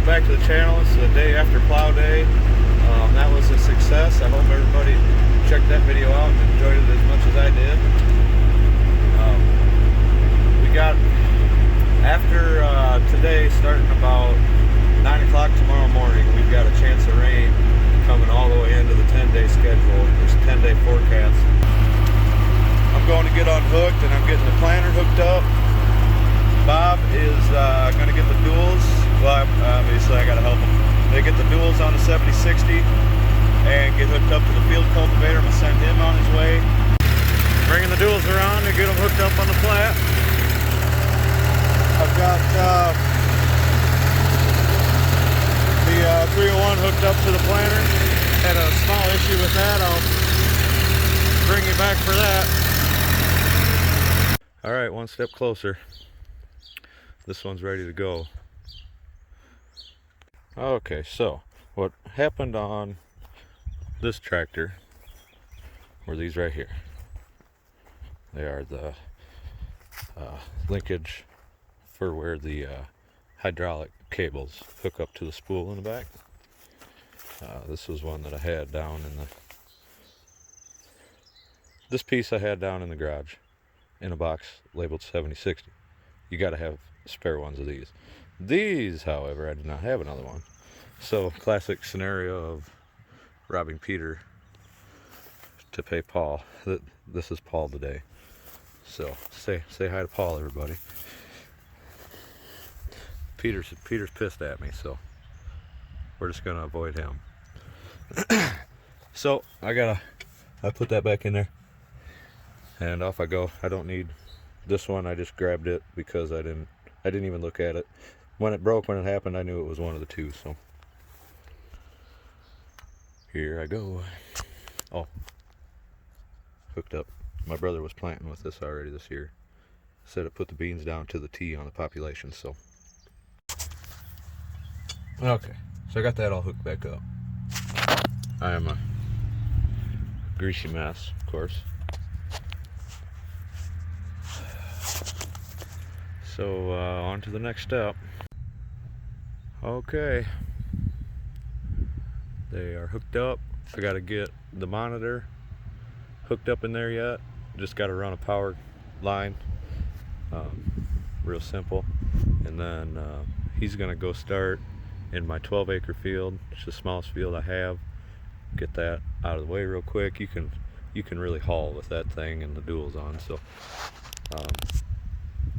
back to the channel. It's the day after plow day. That was a success. I hope everybody checked that video out and enjoyed it as much as I did. We got, after today, starting about 9 o'clock tomorrow morning, we've got a chance of rain coming all the way into the 10-day schedule. There's a 10-day forecast. I'm going to get unhooked and I'm getting the planter hooked up. Bob is going to get the duals. Well, obviously I got to help him. They get the duals on the 7060 and get hooked up to the field cultivator. I'm going to send him on his way. Bringing the duals around to get them hooked up on the plat. I've got the 301 hooked up to the planter. Had a small issue with that. I'll bring you back for that. Alright, one step closer. This one's ready to go. Okay, so what happened on this tractor were these right here. They are the linkage for where the hydraulic cables hook up to the spool in the back. This was one that I had down in this piece I had down in the garage in a box labeled 7060. You got to have spare ones of these. These, however, I did not have another one. So, classic scenario of robbing Peter to pay Paul. This is Paul today. So, say hi to Paul, everybody. Peter's pissed at me, so we're just gonna avoid him. So I put that back in there, and off I go. I don't need this one. I just grabbed it because I didn't even look at it. When it broke, when it happened, I knew it was one of the two. So here I go. Oh, hooked up. My brother was planting with this already this year. Said it put the beans down to the T on the population. So okay, so I got that all hooked back up. I am a greasy mess, of course. So on to the next step. Okay, they are hooked up. I got to get the monitor hooked up in there yet. Just got to run a power line, real simple, and then he's gonna go start in my 12-acre field. It's the smallest field I have. Get that out of the way real quick. You can really haul with that thing and the duals on. So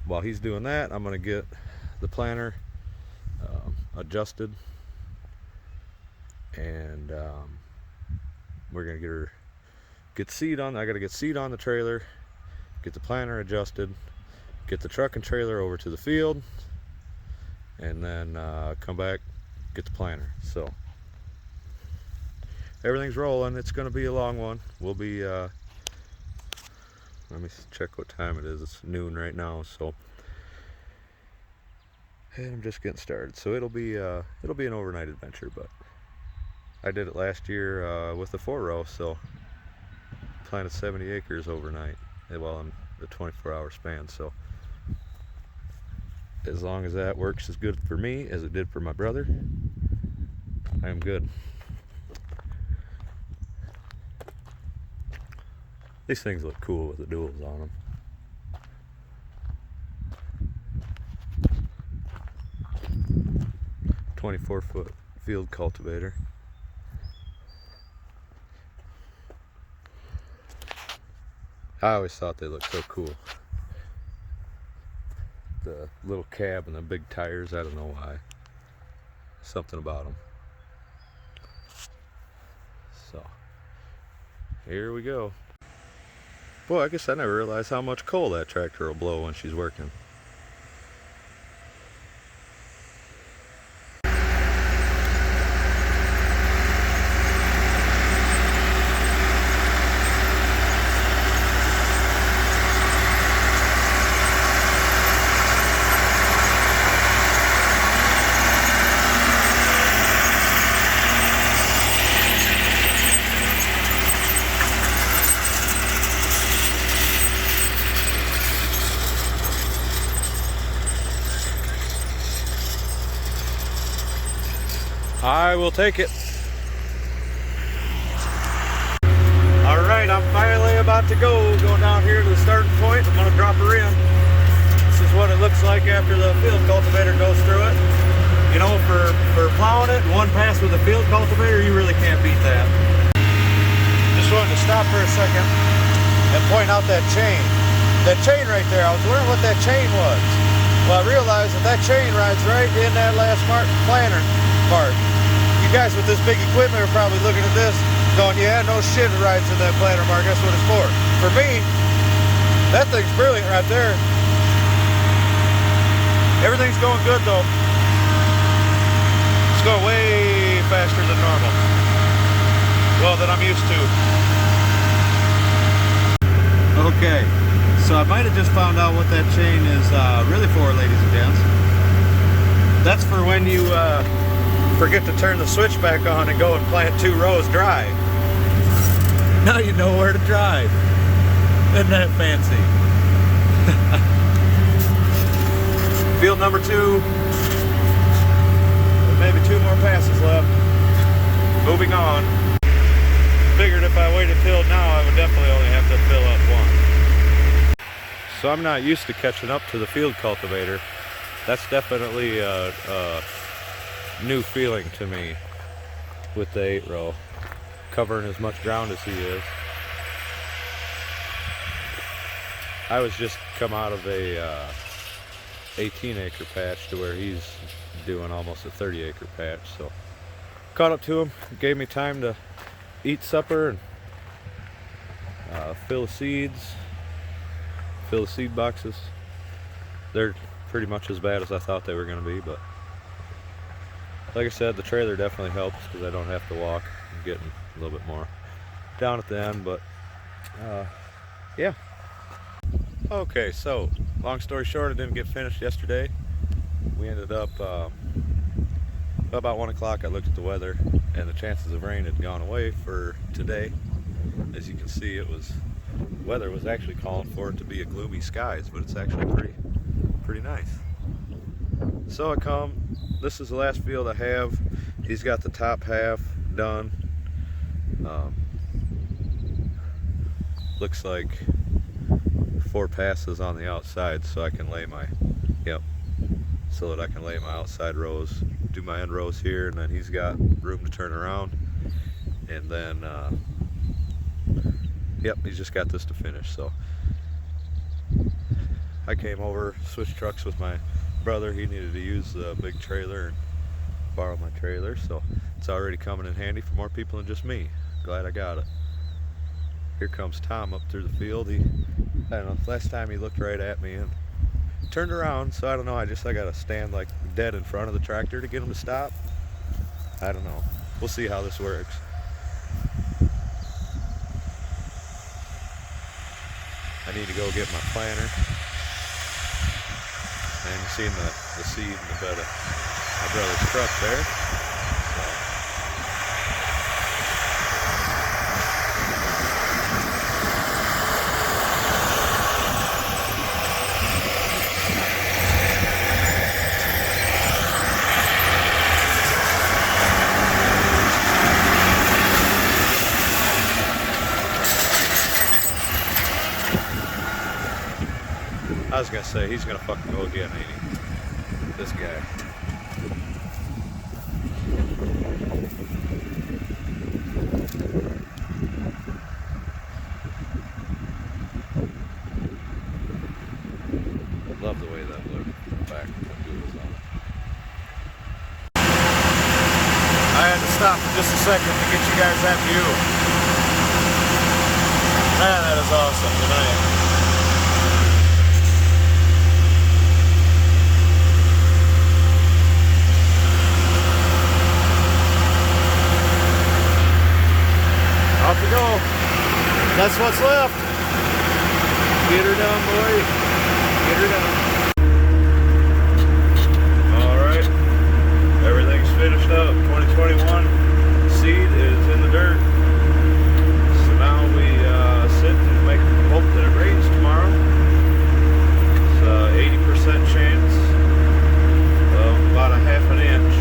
while he's doing that, I'm gonna get the planter adjusted, and we're gonna get seed on. I gotta get seed on the trailer, get the planter adjusted, get the truck and trailer over to the field, and then come back, get the planter. So everything's rolling. It's gonna be a long one. We'll be let me check what time it is. It's noon right now, so, and I'm just getting started. So it'll be an overnight adventure, but I did it last year with the 4-row, so planted 70 acres overnight, well, in the 24-hour span. So as long as that works as good for me as it did for my brother, I am good. These things look cool with the duals on them. "24-foot field cultivator." I always thought they looked so cool. The little cab and the big tires, I don't know why. Something about them. So, here we go. Boy, I guess I never realized how much coal that tractor will blow when she's working. I will take it. All right, I'm finally about to go down here to the starting point. I'm gonna drop her in. This is what it looks like after the field cultivator goes through it. You know, for plowing it, one pass with a field cultivator, you really can't beat that. Just wanted to stop for a second and point out that chain. That chain right there, I was wondering what that chain was. Well, I realized that chain rides right in that last planter part. You guys with this big equipment are probably looking at this going, yeah, no shit, it rides in that planter mark, that's what it's for. For me, that thing's brilliant right there. Everything's going good though. It's going way faster than normal. Well, than I'm used to. Okay, so I might have just found out what that chain is really for, ladies and gents. That's for when you forget to turn the switch back on and go and plant 2 rows dry. Now you know where to drive. Isn't that fancy? Field number 2. Maybe 2 more passes left. Moving on. Figured if I waited till now, I would definitely only have to fill up 1. So I'm not used to catching up to the field cultivator. That's definitely a new feeling to me with the 8-row. Covering as much ground as he is. I was just come out of a 18-acre patch to where he's doing almost a 30-acre patch, so caught up to him. Gave me time to eat supper and fill the seeds, fill the seed boxes. They're pretty much as bad as I thought they were going to be, but like I said, the trailer definitely helps because I don't have to walk. I'm getting a little bit more down at the end, but yeah. Okay, so long story short, it didn't get finished yesterday. We ended up about 1 o'clock. I looked at the weather and the chances of rain had gone away for today. As you can see, weather was actually calling for it to be a gloomy skies, but it's actually pretty nice. So this is the last field I have. He's got the top half done. Looks like 4 passes on the outside, so I can lay my outside rows, do my end rows here, and then he's got room to turn around, and then he's just got this to finish. So I came over, switched trucks with my brother. He needed to use the big trailer and borrow my trailer, so it's already coming in handy for more people than just me. Glad I got it. Here comes Tom up through the field. I don't know, last time he looked right at me and turned around, so I don't know, I gotta stand like dead in front of the tractor to get him to stop. I don't know. We'll see how this works. I need to go get my planter. And you've seen the seed in the bed of my brother's truck there. I was gonna say, he's gonna fucking go again, ain't he? This guy. Love the way that looked back when the glue was on it. I had to stop for just a second to get you guys that view. Man, that is awesome tonight. Off we go. That's what's left. Get her done, boy. Get her done. Alright. Everything's finished up. 2021 seed is in the dirt. So now we sit and hope that it rains tomorrow. It's 80% chance of about a half an inch.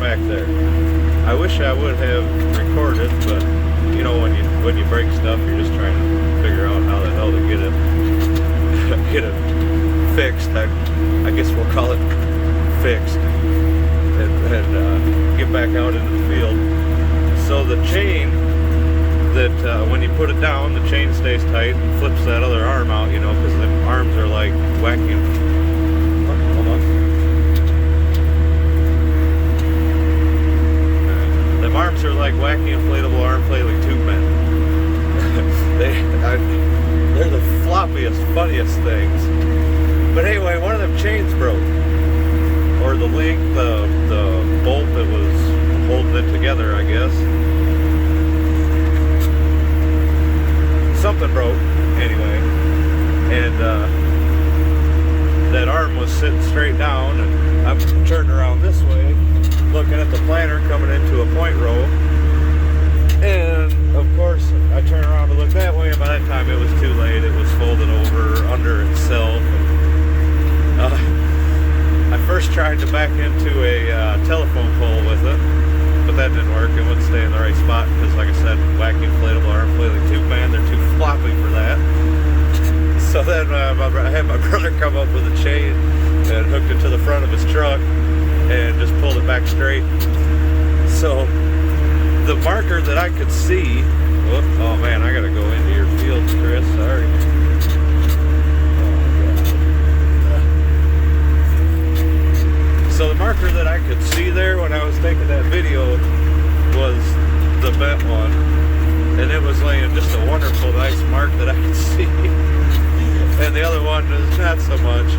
back there. I wish I would have recorded, but you know, when you break stuff, you're just trying to figure out how the hell to get it fixed. I guess we'll call it fixed, and get back out into the field. So the chain that when you put it down, the chain stays tight and flips that other arm out, you know, because the arms are like wacky. Hold on. Them arms are like wacky inflatable arm flailing tube men. They're the floppiest, funniest things. But anyway, one of them chains broke, or the link, the bolt that was holding it together, I guess. Something broke, anyway, and that arm was sitting straight down, and I'm turned around this way, looking at the planter coming into a point row, and of course I turn around to look that way, and by that time it was too late. It was folded over under itself. I first tried to back into a telephone pole with it, but that didn't work. It wouldn't stay in the right spot because, like I said, wacky inflatable arm flailing tube man, they're too floppy for that. So then I had my brother come up with a chain and hooked it to the front of his truck and just pulled it back straight. So the marker that I could see, oh man, I gotta go into your field, Chris, sorry. So the marker that I could see there when I was taking that video was the bent one, and it was laying just a wonderful, nice mark that I could see. And the other one is not so much,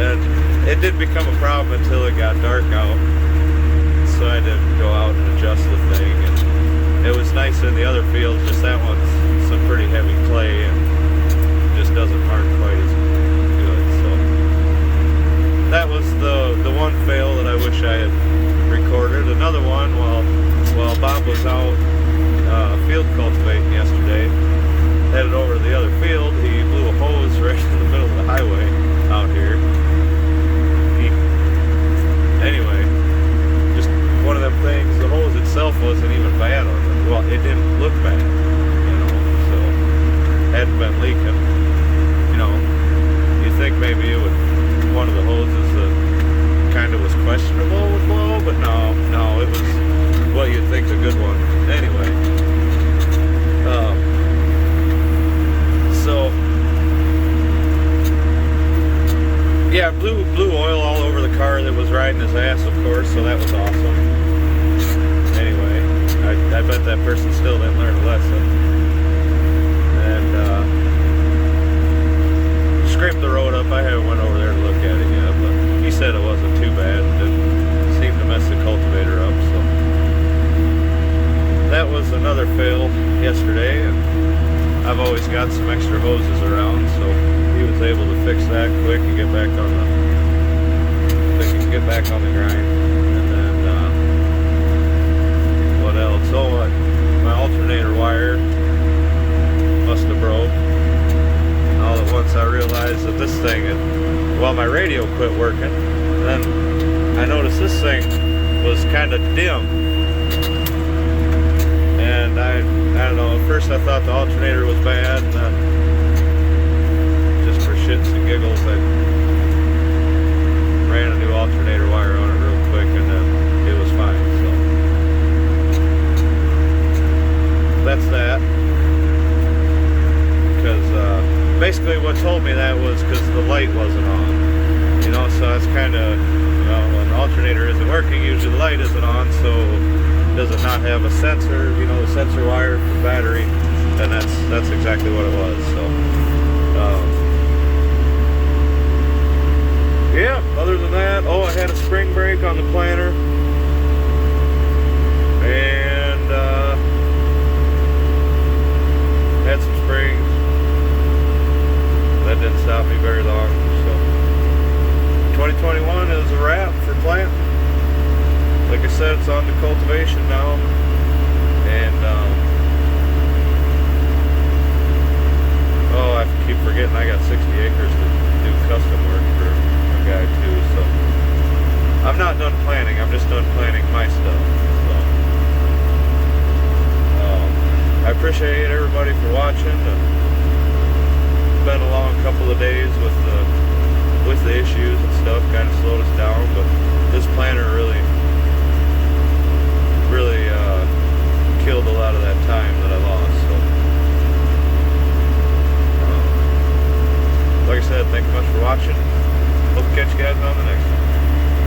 and it did become a problem until it got dark out. So I did go out and adjust the thing, and it was nice in the other fields. Just that one's some pretty heavy clay and just doesn't mark quite as good. So that was the one fail that I wish I had recorded. Another one while Bob was out field cultivating yesterday, headed over to the other field, he blew a hose right in the middle of the highway out here. Anyway, just one of them things. The hose itself wasn't even bad on it. Well, it didn't look bad, you know, so hadn't been leaking. You know, you think maybe it would, one of the hoses that kind of was questionable would blow, but no, it was what you'd think a good one. Anyway, so yeah, blew oil all over the car that was riding his ass, of course, so that was awesome. Anyway, I bet that person still didn't learn a lesson. And scraped the road up. I haven't went over there to look at it yet, but he said it wasn't too bad. It didn't seem to mess the cultivator up, so that was another fail yesterday, and I've always got some extra hoses around, so he was able to fix that quick and get back on the grind. And then what else? Oh, my alternator wire must have broke. And all at once I realized that this thing my radio quit working. And then I noticed this thing was kind of dim. And I don't know, at first I thought the alternator was bad, and then just for shits and giggles I ran a new alternator wire on it real quick, and then it was fine. So that's that. Because basically what told me that was because the light wasn't on. You know, so that's kind of, you know, when the alternator isn't working, usually the light isn't on, so does it not have a sensor, you know, the sensor wire for the battery, and that's exactly what it was. So yeah, other than that, I had a spring break on the planter, and had some springs. That didn't stop me very long. So 2021 is a wrap for planting. Like I said, it's on to cultivation now, and I keep forgetting I got 60 acres to do custom work for a guy too. So I'm not done planting. planning. I'm just done planning my stuff. So, I appreciate everybody for watching. It's been a long couple of days with the issues and stuff, kind of slowed us down, but this planner really killed a lot of that time that I lost. So, like I said, thank you much for watching. Hope to catch you guys on the next one.